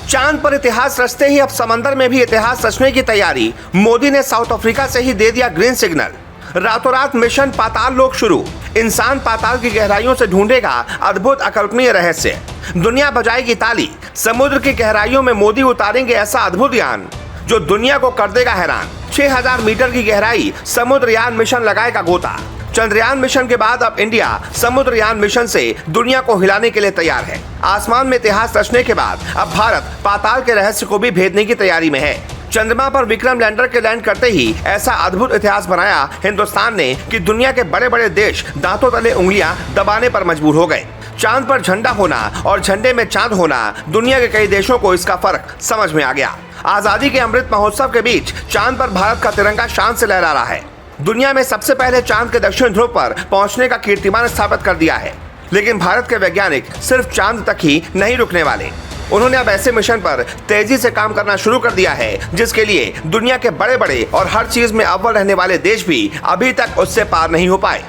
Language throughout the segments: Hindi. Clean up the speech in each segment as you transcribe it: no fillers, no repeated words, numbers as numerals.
चांद पर इतिहास रचते ही अब समंदर में भी इतिहास रचने की तैयारी। मोदी ने साउथ अफ्रीका से ही दे दिया ग्रीन सिग्नल। रातों रात मिशन पाताल लोक शुरू। इंसान पाताल की गहराइयों से ढूंढेगा अद्भुत अकल्पनीय रहस्य। दुनिया बजाएगी ताली। समुद्र की गहराइयों में मोदी उतारेंगे ऐसा अद्भुत यान जो दुनिया को कर देगा हैरान। 6000 मीटर की गहराई समुद्रयान मिशन लगाएगा गोता। चंद्रयान मिशन के बाद अब इंडिया समुद्रयान मिशन से दुनिया को हिलाने के लिए तैयार है। आसमान में इतिहास रचने के बाद अब भारत पाताल के रहस्य को भी भेदने की तैयारी में है। चंद्रमा पर विक्रम लैंडर के लैंड करते ही ऐसा अद्भुत इतिहास बनाया हिंदुस्तान ने कि दुनिया के बड़े बड़े देश दांतों तले उंगलियां दबाने पर मजबूर हो गए। चांद पर झंडा होना और झंडे में चांद होना, दुनिया के कई देशों को इसका फर्क समझ में आ गया। आजादी के अमृत महोत्सव के बीच चांद पर भारत का तिरंगा शान से लहरा रहा है। दुनिया में सबसे पहले चांद के दक्षिण ध्रुव पर पहुंचने का कीर्तिमान स्थापित कर दिया है। लेकिन भारत के वैज्ञानिक सिर्फ चांद तक ही नहीं रुकने वाले। उन्होंने अब ऐसे मिशन पर तेजी से काम करना शुरू कर दिया है जिसके लिए दुनिया के बड़े बड़े और हर चीज में अव्वल रहने वाले देश भी अभी तक उससे पार नहीं हो पाए।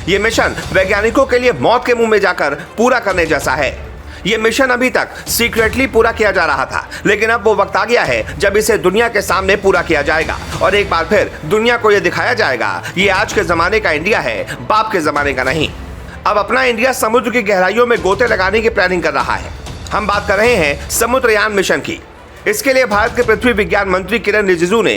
ये मिशन वैज्ञानिकों के लिए मौत के मुंह में जाकर पूरा करने जैसा है। ये मिशन अभी तक सीक्रेटली पूरा किया जा रहा था, लेकिन अब वो वक्त आ गया है जब इसे दुनिया के सामने पूरा किया जाएगा और एक बार फिर दुनिया को ये दिखाया जाएगा ये आज के जमाने का इंडिया है, बाप के जमाने का नहीं। अब अपना इंडिया समुद्र की गहराइयों में गोते लगाने की प्लानिंग कर रहा है। हम बात कर रहे हैं समुद्रयान मिशन की। इसके लिए भारत के पृथ्वी विज्ञान मंत्री किरण रिजिजू ने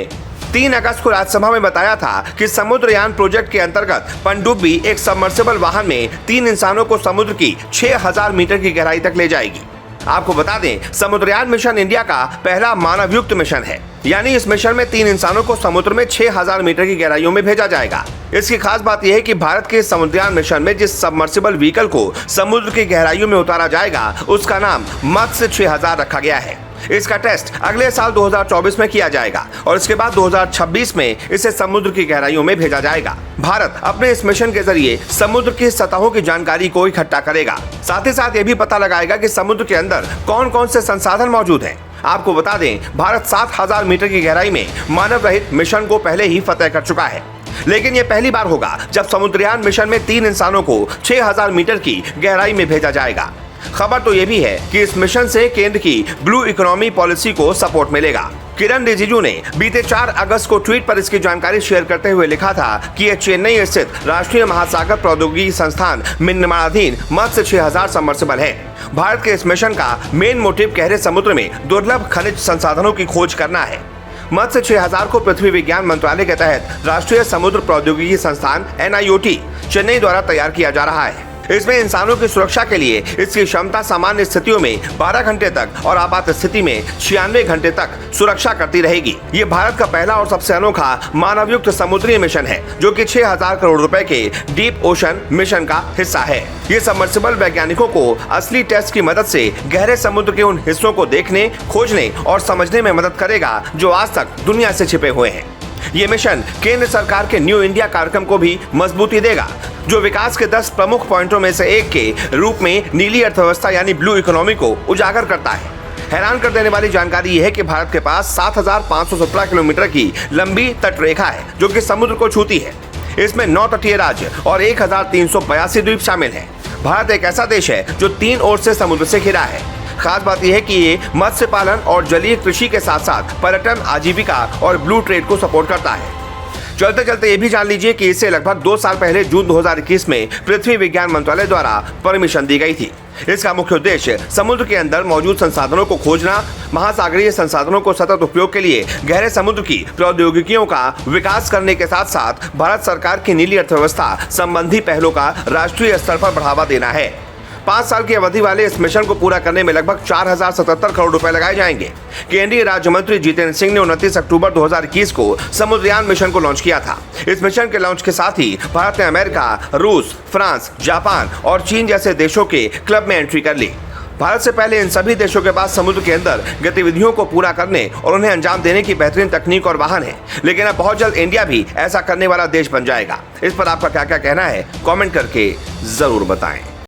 3 अगस्त को राज्यसभा में बताया था कि समुद्रयान प्रोजेक्ट के अंतर्गत पनडुब्बी एक सबमर्सिबल वाहन में 3 इंसानों को समुद्र की 6000 मीटर की गहराई तक ले जाएगी। आपको बता दें, समुद्रयान मिशन इंडिया का पहला मानवयुक्त मिशन है। यानी इस मिशन में 3 इंसानों को समुद्र में 6000 मीटर की गहराइयों में भेजा जाएगा। इसकी खास बात यह है कि भारत के समुद्रयान मिशन में जिस सबमर्सिबल व्हीकल को समुद्र की गहराइयों में उतारा जाएगा उसका नाम मत्स्य 6000 रखा गया है। इसका टेस्ट अगले साल 2024 में किया जाएगा और इसके बाद 2026 में इसे समुद्र की गहराइयों में भेजा जाएगा। भारत अपने इस मिशन के जरिए समुद्र की सतहों की जानकारी को इकट्ठा करेगा। साथ ही साथ ये भी पता लगाएगा कि समुद्र के अंदर कौन कौन से संसाधन मौजूद हैं। आपको बता दें, भारत 7000 मीटर की गहराई में मानव रहित मिशन को पहले ही फतेह कर चुका है। लेकिन यह पहली बार होगा जब समुद्रयान मिशन में 3 इंसानों को 6000 मीटर की गहराई में भेजा जाएगा। खबर तो यह भी है कि इस मिशन से केंद्र की ब्लू इकोनॉमी पॉलिसी को सपोर्ट मिलेगा। किरण रिजिजू ने बीते 4 अगस्त को ट्वीट पर इसकी जानकारी शेयर करते हुए लिखा था कि यह चेन्नई स्थित राष्ट्रीय महासागर प्रौद्योगिकी संस्थान में निर्माणाधीन मत्स्य 6000 सबमर्सिबल है। भारत के इस मिशन का मेन मोटिव गहरे समुद्र में दुर्लभ खनिज संसाधनों की खोज करना है। मत्स्य 6000 को पृथ्वी विज्ञान मंत्रालय के तहत राष्ट्रीय समुद्र प्रौद्योगिकी संस्थान NIOT चेन्नई द्वारा तैयार किया जा रहा है। इसमें इंसानों की सुरक्षा के लिए इसकी क्षमता सामान्य स्थितियों में 12 घंटे तक और आपात स्थिति में 96 घंटे तक सुरक्षा करती रहेगी। ये भारत का पहला और सबसे अनोखा मानवयुक्त समुद्री मिशन है जो कि 6000 करोड़ रुपए के डीप ओशन मिशन का हिस्सा है। ये सबमर्सिबल वैज्ञानिकों को असली टेस्ट की मदद से गहरे समुद्र के उन हिस्सों को देखने, खोजने और समझने में मदद करेगा जो आज तक दुनिया से छिपे हुए हैं। ये मिशन केंद्र सरकार के न्यू इंडिया कार्यक्रम को भी मजबूती देगा, जो विकास के 10 प्रमुख पॉइंटों में से एक के रूप में नीली अर्थव्यवस्था यानी ब्लू इकोनॉमी को उजागर करता है। हैरान कर देने वाली जानकारी यह है कि भारत के पास 7517 किलोमीटर की लंबी तटरेखा है जो कि समुद्र को छूती है। इसमें 9 तटीय राज्य और 1382 द्वीप शामिल हैं। भारत एक ऐसा देश है जो 3 ओर से समुद्र से घिरा है। खास बात यह है कि ये मत्स्य पालन और जलीय कृषि के साथ साथ पर्यटन, आजीविका और ब्लू ट्रेड को सपोर्ट करता है। चलते चलते ये भी जान लीजिए कि इसे लगभग 2 साल पहले जून 2021 में पृथ्वी विज्ञान मंत्रालय द्वारा परमिशन दी गई थी। इसका मुख्य उद्देश्य समुद्र के अंदर मौजूद संसाधनों को खोजना, महासागरीय संसाधनों को सतत उपयोग के लिए गहरे समुद्र की प्रौद्योगिकियों का विकास करने के साथ साथ भारत सरकार की नीली अर्थव्यवस्था संबंधी पहलों का राष्ट्रीय स्तर पर बढ़ावा देना है। 5 साल की अवधि वाले इस मिशन को पूरा करने में लगभग 4077 करोड़ रुपए लगाए जाएंगे। केंद्रीय राज्य मंत्री जितेंद्र सिंह ने 29 अक्टूबर 2021 को समुद्रयान मिशन को लॉन्च किया था। इस मिशन के लॉन्च के साथ ही भारत ने अमेरिका, रूस, फ्रांस, जापान और चीन जैसे देशों के क्लब में एंट्री कर ली। भारत से पहले इन सभी देशों के पास समुद्र के अंदर गतिविधियों को पूरा करने और उन्हें अंजाम देने की बेहतरीन तकनीक और वाहन है। लेकिन अब बहुत जल्द इंडिया भी ऐसा करने वाला देश बन जाएगा। इस पर आपका क्या क्या कहना है, कमेंट करके जरूर बताएं।